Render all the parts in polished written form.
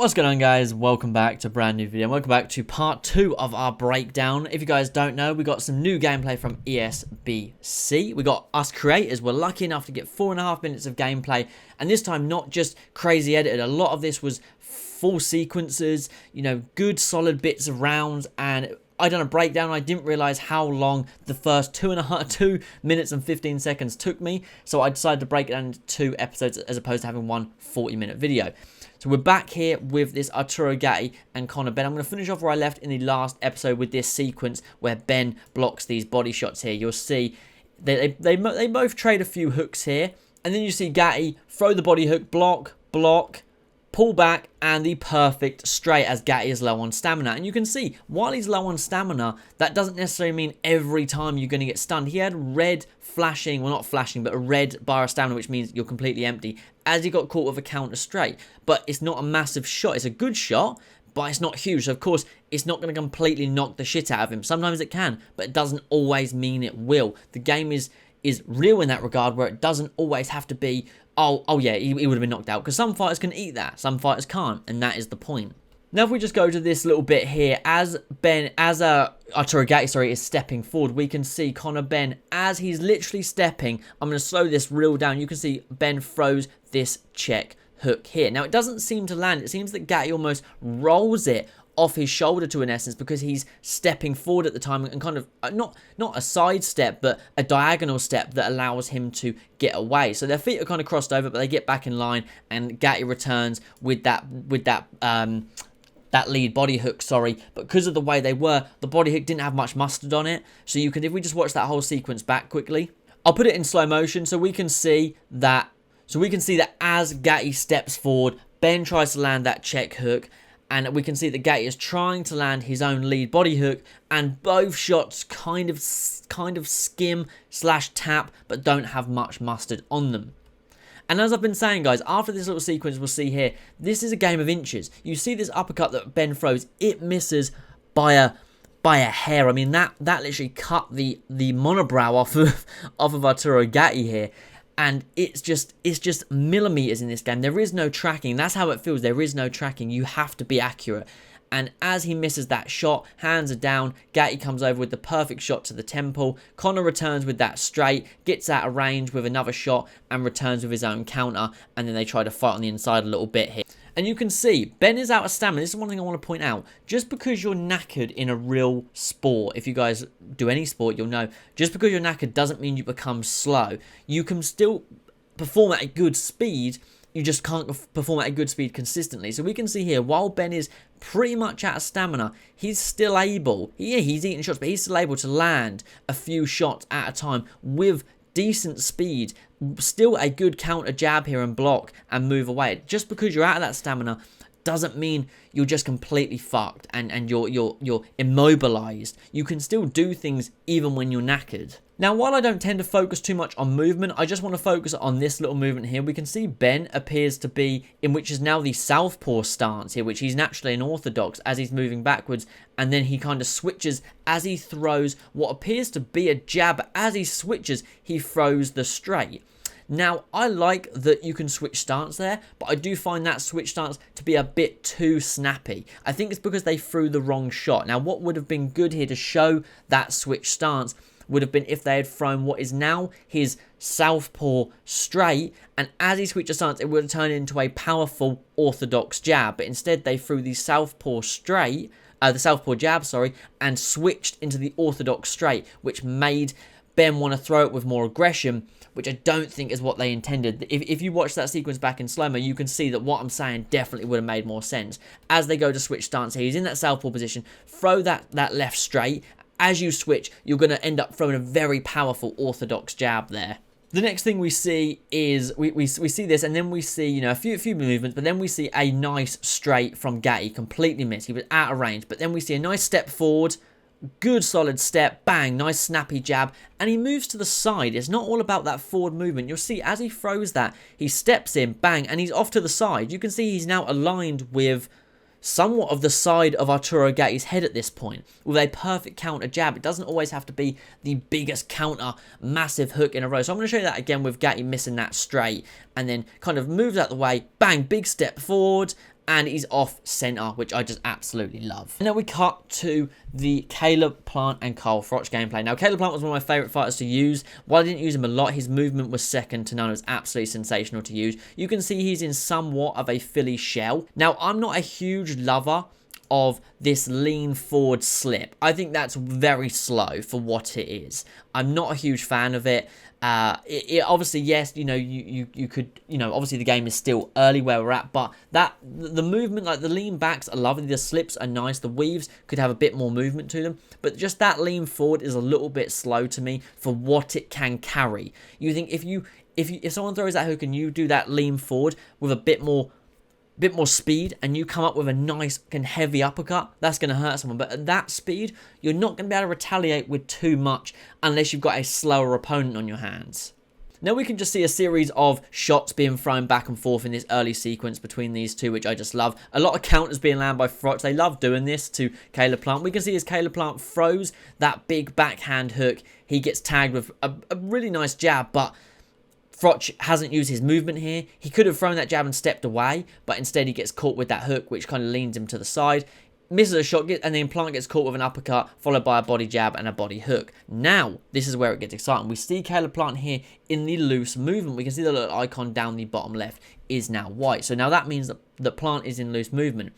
What's going on, guys? Welcome back to a brand new video. Welcome back to part 2 of our breakdown. If you guys don't know, we got some new gameplay from ESBC. We got us creators. We're lucky enough to get 4.5 minutes of gameplay, and this time not just crazy edited. A lot of this was full sequences, you know, good solid bits of rounds, and I done a breakdown. I didn't realize how long the first 2 minutes and 15 seconds took me, so I decided to break it down into 2 episodes as opposed to having one 40-minute video. So we're back here with this Arturo Gatti and Connor Ben. I'm going to finish off where I left in the last episode with this sequence where Ben blocks these body shots here. You'll see they both trade a few hooks here, and then you see Gatti throw the body hook, block, pull back, and the perfect straight as Gatti is low on stamina. And you can see, while he's low on stamina, that doesn't necessarily mean every time you're going to get stunned. He had red flashing, well not flashing, but a red bar of stamina, which means you're completely empty, as he got caught with a counter straight. But it's not a massive shot. It's a good shot, but it's not huge. So of course, it's not going to completely knock the shit out of him. Sometimes it can, but it doesn't always mean it will. The game is real in that regard, where it doesn't always have to be, oh yeah, he would have been knocked out, because some fighters can eat that, some fighters can't, and that is the point. Now, if we just go to this little bit here, as Arturo Gatti, is stepping forward, we can see Connor Ben, as he's literally stepping, I'm going to slow this reel down, you can see Ben throws this check hook here. Now, it doesn't seem to land, it seems that Gatti almost rolls it off his shoulder to an essence, because he's stepping forward at the time and kind of not a side step, but a diagonal step that allows him to get away. So their feet are kind of crossed over, but they get back in line, and Gatti returns with that lead body hook, but because of the way they were, the body hook didn't have much mustard on it. So you can, if we just watch that whole sequence back quickly, I'll put it in slow motion so we can see that. As Gatti steps forward, Ben tries to land that check hook, and we can see that Gatti is trying to land his own lead body hook, and both shots kind of skim / tap, but don't have much mustard on them. And as I've been saying, guys, after this little sequence we'll see here, this is a game of inches. You see this uppercut that Ben throws, it misses by a hair. I mean, that literally cut the monobrow off of Arturo Gatti here. And it's just millimeters in this game. There is no tracking. That's how it feels. There is no tracking. You have to be accurate. And as he misses that shot, hands are down, Gatti comes over with the perfect shot to the temple. Connor returns with that straight, gets out of range with another shot, and returns with his own counter. And then they try to fight on the inside a little bit here. And you can see, Ben is out of stamina. This is one thing I want to point out. Just because you're knackered in a real sport, if you guys do any sport, you'll know, just because you're knackered doesn't mean you become slow. You can still perform at a good speed, you just can't perform at a good speed consistently. So we can see here, while Ben is pretty much out of stamina, he's still able, he's eating shots, but he's still able to land a few shots at a time with decent speed, still a good counter jab here and block and move away. Just because you're out of that stamina doesn't mean you're just completely fucked and you're immobilized. You can still do things even when you're knackered. Now, while I don't tend to focus too much on movement, I just want to focus on this little movement here. We can see Ben appears to be in, which is now the southpaw stance here, which he's naturally an orthodox as he's moving backwards, and then he kind of switches as he throws what appears to be a jab. As he switches, he throws the straight. Now, I like that you can switch stance there, but I do find that switch stance to be a bit too snappy. I think it's because they threw the wrong shot. Now, what would have been good here to show that switch stance would have been if they had thrown what is now his southpaw straight, and as he switched stance, it would have turned into a powerful orthodox jab. But instead, they threw the southpaw jab, and switched into the orthodox straight, which made Ben want to throw it with more aggression, which I don't think is what they intended. If you watch that sequence back in slow-mo, you can see that what I'm saying definitely would have made more sense. As they go to switch stance here, he's in that southpaw position, throw that left straight. As you switch, you're going to end up throwing a very powerful orthodox jab there. The next thing we see is, we see this, and then we see, you know, a few movements, but then we see a nice straight from Gatti, completely missed. He was out of range, but then we see a nice step forward, good solid step, bang, nice snappy jab, and he moves to the side. It's not all about that forward movement. You'll see as he throws that, he steps in, bang, and he's off to the side. You can see he's now aligned with somewhat of the side of Arturo Gatti's head at this point, with a perfect counter jab. It doesn't always have to be the biggest counter, massive hook in a row. So I'm going to show you that again with Gatti missing that straight, and then kind of moves out the way, bang, big step forward, and he's off center, which I just absolutely love. And then we cut to the Caleb Plant and Carl Froch gameplay. Now, Caleb Plant was one of my favorite fighters to use. While I didn't use him a lot, his movement was second to none. It was absolutely sensational to use. You can see he's in somewhat of a Philly shell. Now, I'm not a huge lover of this lean forward slip. I think that's very slow for what it is. I'm not a huge fan of it. It obviously, yes, you know, you could, you know, obviously the game is still early where we're at, but the movement, like the lean backs are lovely, the slips are nice, the weaves could have a bit more movement to them, but just that lean forward is a little bit slow to me for what it can carry. You think if someone throws that hook and you do that lean forward with a bit more speed and you come up with a nice and heavy uppercut, that's going to hurt someone. But at that speed, you're not going to be able to retaliate with too much unless you've got a slower opponent on your hands. Now we can just see a series of shots being thrown back and forth in this early sequence between these two, which I just love. A lot of counters being landed by Froch. They love doing this to Caleb Plant. We can see as Caleb Plant throws that big backhand hook, he gets tagged with a really nice jab, but Froch hasn't used his movement here. He could have thrown that jab and stepped away, but instead he gets caught with that hook, which kind of leans him to the side. Misses a shot, and then Plant gets caught with an uppercut, followed by a body jab and a body hook. Now, this is where it gets exciting. We see Caleb Plant here in the loose movement. We can see the little icon down the bottom left is now white. So now that means that Plant is in loose movement.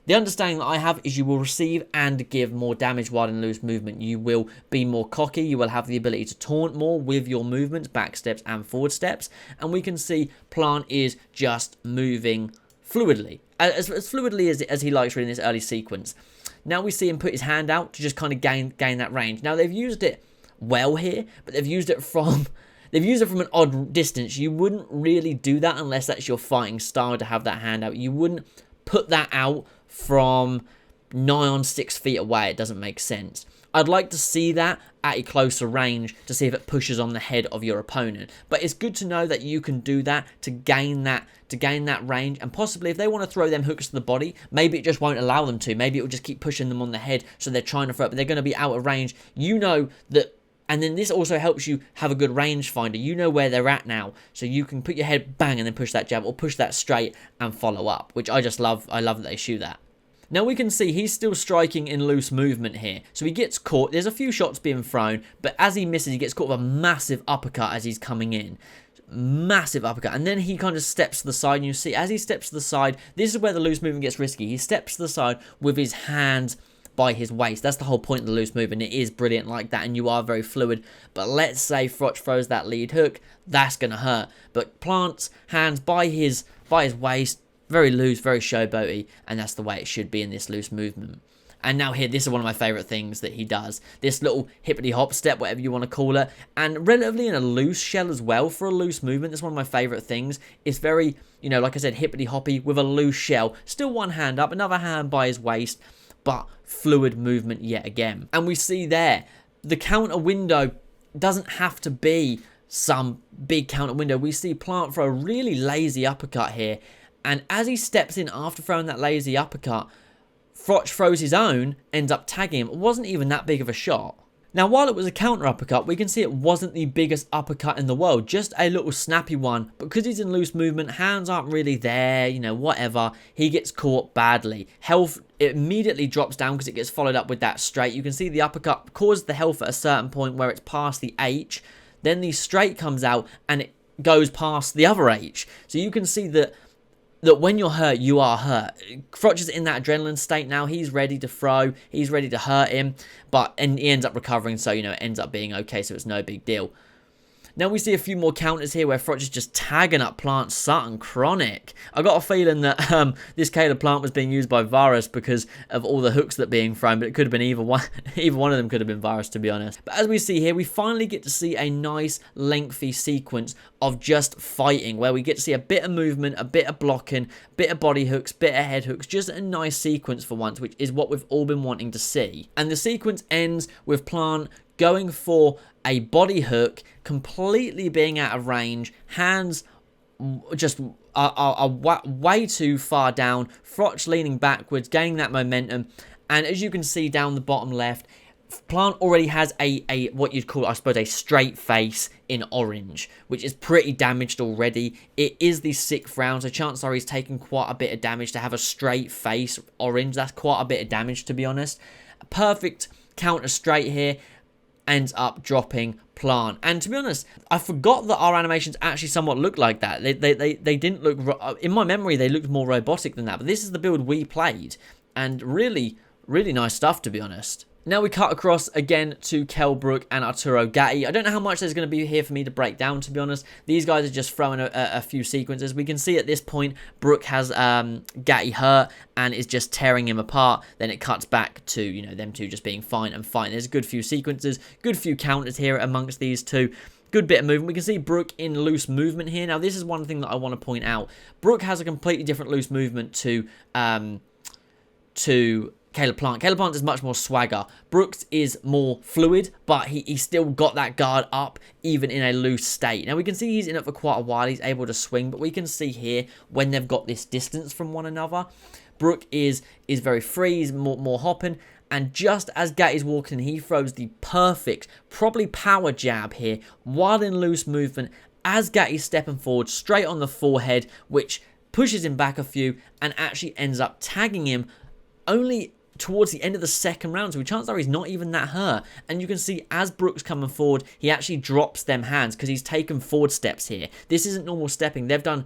The understanding that I have is you will receive and give more damage while in loose movement. You will be more cocky. You will have the ability to taunt more with your movements, back steps and forward steps. And we can see Plant is just moving fluidly, as fluidly as he likes really in this early sequence. Now we see him put his hand out to just kind of gain that range. Now they've used it well here, but they've used it from an odd distance. You wouldn't really do that unless that's your fighting style to have that hand out. You wouldn't put that out from nigh on 6 feet away. It doesn't make sense. I'd like to see that at a closer range to see if it pushes on the head of your opponent. But it's good to know that you can do that to gain that range, and possibly if they want to throw them hooks to the body, maybe it just won't allow them to. Maybe it will just keep pushing them on the head, so they're trying to throw it, but they're going to be out of range. You know that. And then this also helps you have a good range finder. You know where they're at now. So you can put your head bang and then push that jab, or push that straight and follow up, which I just love. I love that they shoot that. Now we can see he's still striking in loose movement here. So he gets caught. There's a few shots being thrown, but as he misses, he gets caught with a massive uppercut as he's coming in. Massive uppercut. And then he kind of steps to the side. And you see, as he steps to the side, this is where the loose movement gets risky. He steps to the side with his hands by his waist. That's the whole point of the loose movement. It is brilliant like that, and you are very fluid. But let's say Froch throws that lead hook, that's going to hurt. But Plant's hands by his waist, very loose, very showboaty, and that's the way it should be in this loose movement. And now here, this is one of my favourite things that he does. This little hippity hop step, whatever you want to call it, and relatively in a loose shell as well for a loose movement. That's one of my favourite things. It's very, you know, like I said, hippity hoppy with a loose shell. Still one hand up, another hand by his waist, but fluid movement yet again. And we see there, the counter window doesn't have to be some big counter window. We see Plant for a really lazy uppercut here, and as he steps in after throwing that lazy uppercut, Froch throws his own, ends up tagging him. It wasn't even that big of a shot. Now, while it was a counter uppercut, we can see it wasn't the biggest uppercut in the world, just a little snappy one. Because he's in loose movement, hands aren't really there, you know, whatever. He gets caught badly. Health, it immediately drops down because it gets followed up with that straight. You can see the uppercut causes the health at a certain point where it's past the H. Then the straight comes out and it goes past the other H. So you can see that when you're hurt, you are hurt. Froch is in that adrenaline state now. He's ready to throw. He's ready to hurt him. And he ends up recovering, so, you know, it ends up being okay, so it's no big deal. Now we see a few more counters here where Froch is just tagging up Plant Sutton chronic. I got a feeling that this Caleb Plant was being used by Varus because of all the hooks that are being thrown, but it could have been either one. Either one of them could have been Varus, to be honest. But as we see here, we finally get to see a nice lengthy sequence of just fighting, where we get to see a bit of movement, a bit of blocking, a bit of body hooks, bit of head hooks, just a nice sequence for once, which is what we've all been wanting to see. And the sequence ends with Plant going for a body hook, completely being out of range, hands just are way too far down, Froch leaning backwards, gaining that momentum, and as you can see down the bottom left, Plant already has a what you'd call, I suppose, a straight face in orange, which is pretty damaged already. It is the 6th round, so chances are he's taken quite a bit of damage to have a straight face orange. That's quite a bit of damage, to be honest. A perfect counter straight here, ends up dropping Plant. And to be honest, I forgot that our animations actually somewhat looked like that. They didn't look, in my memory, they looked more robotic than that. But this is the build we played, and really nice stuff, to be honest. Now we cut across again to Kelbrook and Arturo Gatti. I don't know how much there's going to be here for me to break down, to be honest. These guys are just throwing a few sequences. We can see at this point, Brook has Gatti hurt and is just tearing him apart. Then it cuts back to, you know, them two just being fine and fighting. There's a good few sequences, good few counters here amongst these two. Good bit of movement. We can see Brook in loose movement here. Now, this is one thing that I want to point out. Brook has a completely different loose movement to Caleb Plant. Caleb Plant is much more swagger. Brooks is more fluid, but he still got that guard up even in a loose state. Now we can see he's in it for quite a while. He's able to swing, but we can see here when they've got this distance from one another, Brook is very free. He's more hopping. And just as Gatti's walking in, he throws the perfect, probably power jab here, while in loose movement, as Gatti's stepping forward straight on the forehead, which pushes him back a few and actually ends up tagging him only towards the end of the 2nd round, so chances are he's not even that hurt. And you can see as Brook's coming forward, he actually drops them hands because he's taken forward steps here. This isn't normal stepping. They've done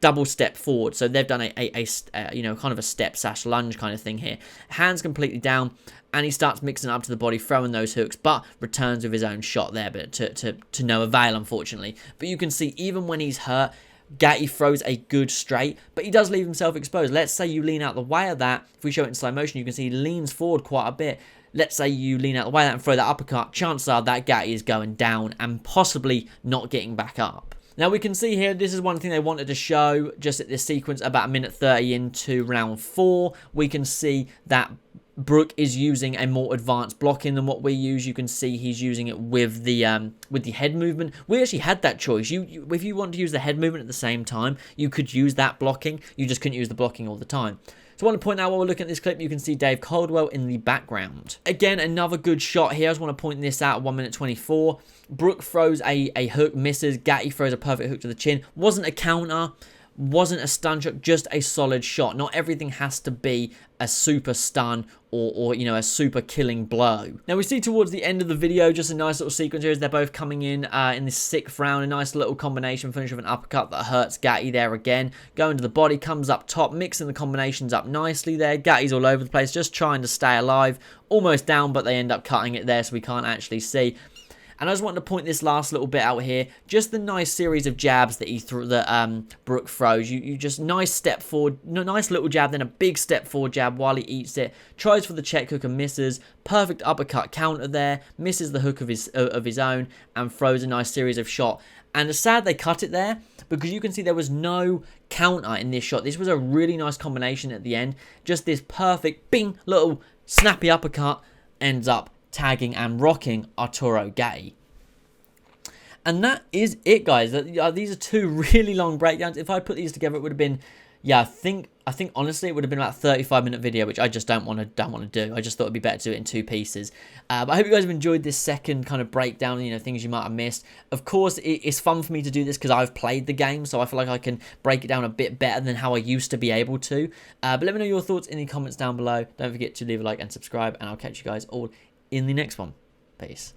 double step forward, so they've done a you know, kind of a step / lunge kind of thing here. Hands completely down, and he starts mixing up to the body, throwing those hooks, but returns with his own shot there, but to no avail, unfortunately. But you can see even when he's hurt, Gatti throws a good straight, but he does leave himself exposed. Let's say you lean out the way of that. If we show it in slow motion, you can see he leans forward quite a bit. Let's say you lean out the way of that and throw that uppercut. Chances are that Gatti is going down and possibly not getting back up. Now we can see here, this is one thing they wanted to show just at this sequence about 1:30 into round 4. We can see that Brook is using a more advanced blocking than what we use. You can see he's using it with the head movement. We actually had that choice. If you want to use the head movement at the same time, you could use that blocking. You just couldn't use the blocking all the time. So I want to point out while we're looking at this clip, you can see Dave Caldwell in the background. Again, another good shot here. I just want to point this out at 1:24. Brook throws a hook, misses. Gatti throws a perfect hook to the chin. Wasn't a counter. Wasn't a stun shot, just a solid shot. Not everything has to be a super stun or you know, a super killing blow. Now we see towards the end of the video just a nice little sequence here as they're both coming in the 6th round. A nice little combination finish with an uppercut that hurts Gatti there again. Going to the body, comes up top, mixing the combinations up nicely there. Gatti's all over the place, just trying to stay alive. Almost down, but they end up cutting it there so we can't actually see. And I just wanted to point this last little bit out here. Just the nice series of jabs that Brook throws. You just nice step forward, nice little jab, then a big step forward jab while he eats it. Tries for the check hook and misses. Perfect uppercut counter there. Misses the hook of his own and throws a nice series of shot. And it's sad they cut it there because you can see there was no counter in this shot. This was a really nice combination at the end. Just this perfect bing little snappy uppercut ends up tagging and rocking Arturo Gatti. And that is it, guys. These are 2 really long breakdowns. If I put these together, it would have been, yeah, I think honestly it would have been about a 35-minute video, which I just don't want to do. I just thought it'd be better to do it in 2 pieces. But I hope you guys have enjoyed this second kind of breakdown, you know, things you might have missed. Of course, it's fun for me to do this because I've played the game, so I feel like I can break it down a bit better than how I used to be able to. But let me know your thoughts in the comments down below. Don't forget to leave a like and subscribe, and I'll catch you guys all in the next one. Peace.